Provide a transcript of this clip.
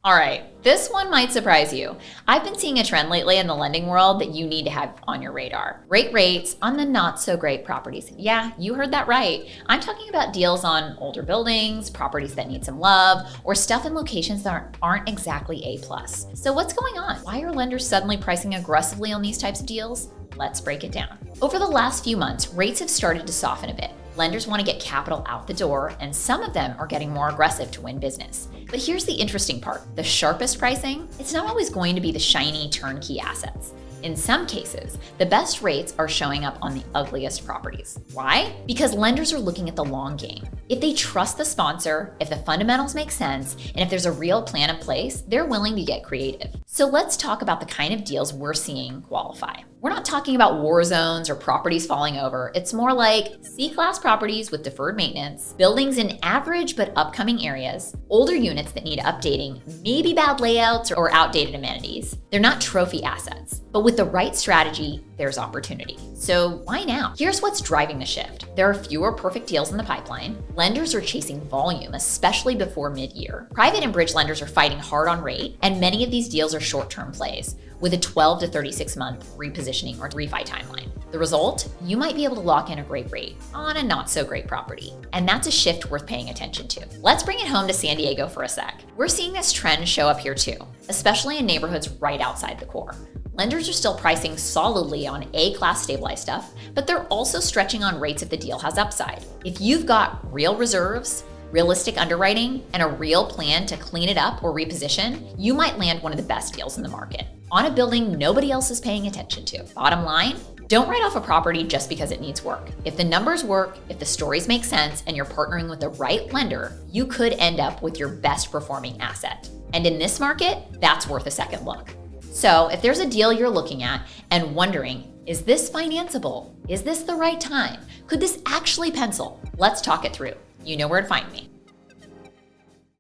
All right, this one might surprise you. I've been seeing a trend lately in the lending world that you need to have on your radar. Great rates on the not so great properties. Yeah, you heard that right. I'm talking about deals on older buildings, properties that need some love, or stuff in locations that aren't exactly A+. So what's going on? Why are lenders suddenly pricing aggressively on these types of deals? Let's break it down. Over the last few months, rates have started to soften a bit. Lenders want to get capital out the door, and some of them are getting more aggressive to win business. But here's the interesting part. The sharpest pricing, it's not always going to be the shiny turnkey assets. In some cases, the best rates are showing up on the ugliest properties. Why? Because lenders are looking at the long game. If they trust the sponsor, if the fundamentals make sense, and if there's a real plan in place, they're willing to get creative. So let's talk about the kind of deals we're seeing qualify. We're not talking about war zones or properties falling over. It's more like C-class properties with deferred maintenance, buildings in average but upcoming areas, older units that need updating, maybe bad layouts or outdated amenities. They're not trophy assets, but with the right strategy, there's opportunity. So why now? Here's what's driving the shift. There are fewer perfect deals in the pipeline. Lenders are chasing volume, especially before mid-year. Private and bridge lenders are fighting hard on rate, and many of these deals are short-term plays with a 12 to 36 month repositioning or refi timeline. The result? You might be able to lock in a great rate on a not so great property. And that's a shift worth paying attention to. Let's bring it home to San Diego for a sec. We're seeing this trend show up here too, especially in neighborhoods right outside the core. Lenders are still pricing solidly on A-class stabilized stuff, but they're also stretching on rates if the deal has upside. If you've got real reserves, realistic underwriting, and a real plan to clean it up or reposition, you might land one of the best deals in the market on a building nobody else is paying attention to. Bottom line, don't write off a property just because it needs work. If the numbers work, if the stories make sense, and you're partnering with the right lender, you could end up with your best performing asset. And in this market, that's worth a second look. So if there's a deal you're looking at and wondering, is this financeable? Is this the right time? Could this actually pencil? Let's talk it through. You know where to find me.